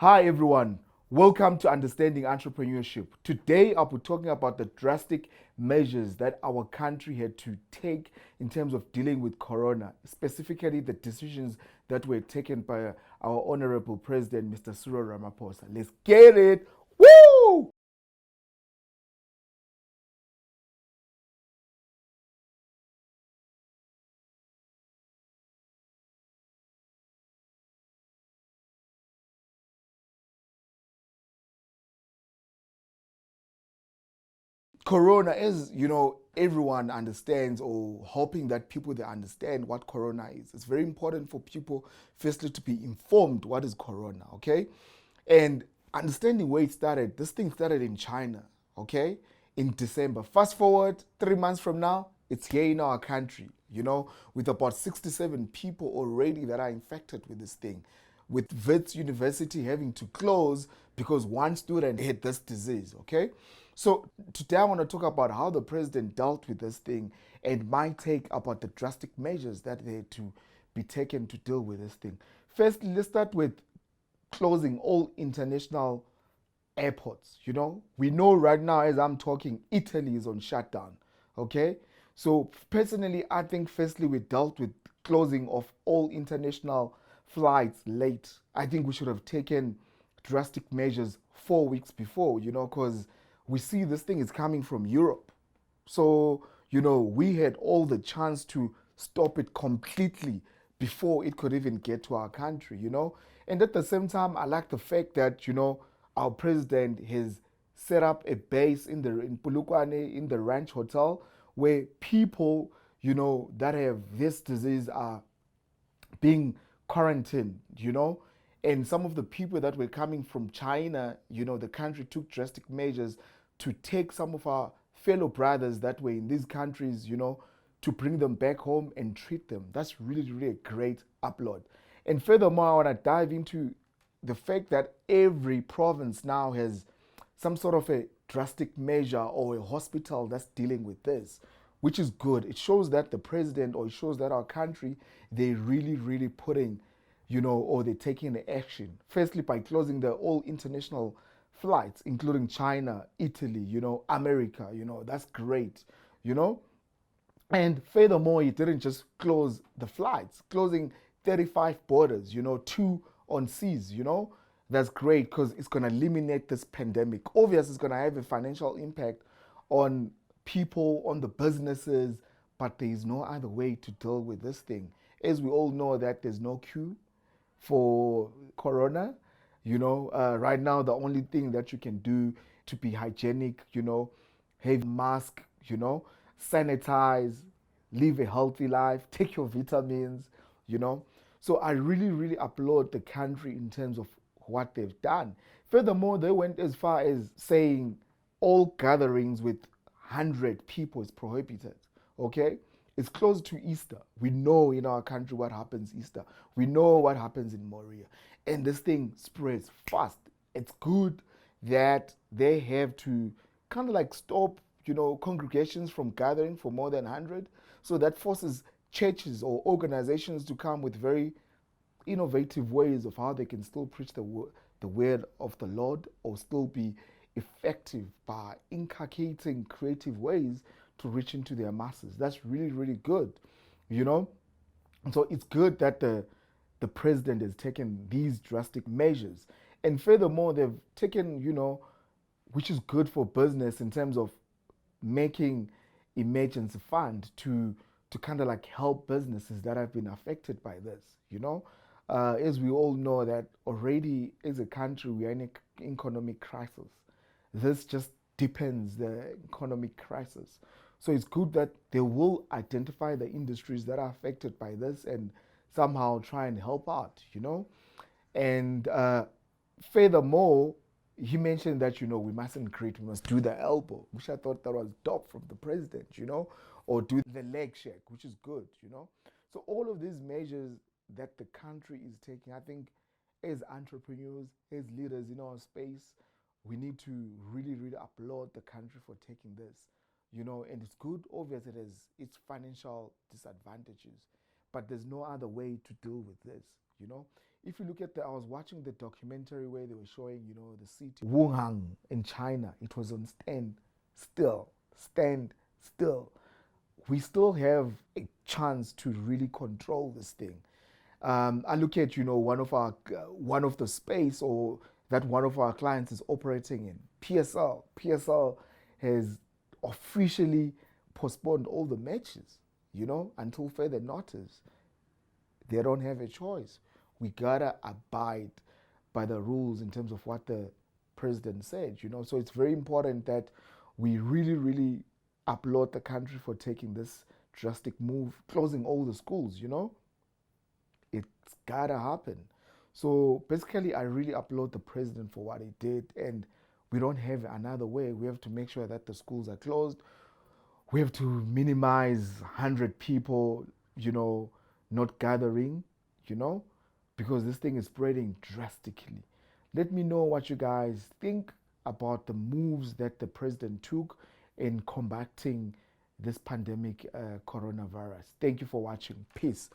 Hi everyone, welcome to Understanding Entrepreneurship. Today I'll be talking about the drastic measures that our country had to take in terms of dealing with Corona, specifically the decisions that were taken by our Honorable President, Mr. Cyril Ramaphosa. Let's get it! Woo! Corona is, everyone understands or hoping that people they understand what Corona is. It's very important for people, firstly, to be informed what is Corona, okay? And understanding where it started. This thing started in China, okay? In December. Fast forward 3 months from now, it's here in our country, with about 67 people already that are infected with this thing, with Wits University having to close because one student had this disease, okay? So today I want to talk about how the president dealt with this thing and my take about the drastic measures that they had to be taken to deal with this thing. Firstly, let's start with closing all international airports. We know right now as I'm talking, Italy is on shutdown. Okay, so personally, I think firstly we dealt with closing of all international flights late. I think we should have taken drastic measures 4 weeks before. Because we see this thing is coming from Europe. So, we had all the chance to stop it completely before it could even get to our country. And at the same time, I like the fact that, our president has set up a base in Pulukwane, in the Ranch Hotel, where people, that have this disease are being quarantined. And some of the people that were coming from China, the country took drastic measures to take some of our fellow brothers that were in these countries, to bring them back home and treat them. That's really, really a great upload. And furthermore, I want to dive into the fact that every province now has some sort of a drastic measure or a hospital that's dealing with this, which is good. It shows that the president, or it shows that our country, they really, really putting, or they're taking the action. Firstly, by closing the all international flights, including China, Italy, America, that's great, you know. And furthermore, he didn't just close the flights, closing 35 borders, two on seas, That's great because it's going to eliminate this pandemic. Obviously, it's going to have a financial impact on people, on the businesses, but there is no other way to deal with this thing. As we all know that there's no cure for corona. Right now the only thing that you can do to be hygienic, have mask, sanitize, live a healthy life, take your vitamins, you know. So I really, really applaud the country in terms of what they've done. Furthermore, they went as far as saying all gatherings with 100 people is prohibited. Okay? It's close to Easter. We know in our country what happens Easter. We know what happens in Moria. And this thing spreads fast. It's good that they have to kind of like stop, congregations from gathering for more than 100. So that forces churches or organizations to come with very innovative ways of how they can still preach the word of the Lord or still be effective by inculcating creative ways to reach into their masses. That's really, really good, you know? And so it's good that the president has taken these drastic measures. And furthermore, they've taken, which is good for business in terms of making emergency fund to kind of like help businesses that have been affected by this. As we all know that already as a country we are in an economic crisis. This just deepens the economic crisis. So it's good that they will identify the industries that are affected by this and somehow try and help out. And furthermore, he mentioned that we mustn't create, we must do the elbow, which I thought that was dope from the president, or do the leg shake, which is good. So all of these measures that the country is taking, I think, as entrepreneurs, as leaders in our space, we need to really, really applaud the country for taking this. And it's good. Obviously, it has its financial disadvantages, but there's no other way to deal with this. If you look at I was watching the documentary where they were showing, the city Wuhan in China. It was on stand still. We still have a chance to really control this thing. I look at one of the space or that one of our clients is operating in PSL. PSL has officially postponed all the matches, until further notice. They don't have a choice. We gotta abide by the rules in terms of what the president said, So it's very important that we really, really applaud the country for taking this drastic move, closing all the schools, It's gotta happen. So basically, I really applaud the president for what he did, and we don't have another way. We have to make sure that the schools are closed. We have to minimize 100 people, not gathering, because this thing is spreading drastically. Let me know what you guys think about the moves that the president took in combating this pandemic, coronavirus. Thank you for watching. Peace.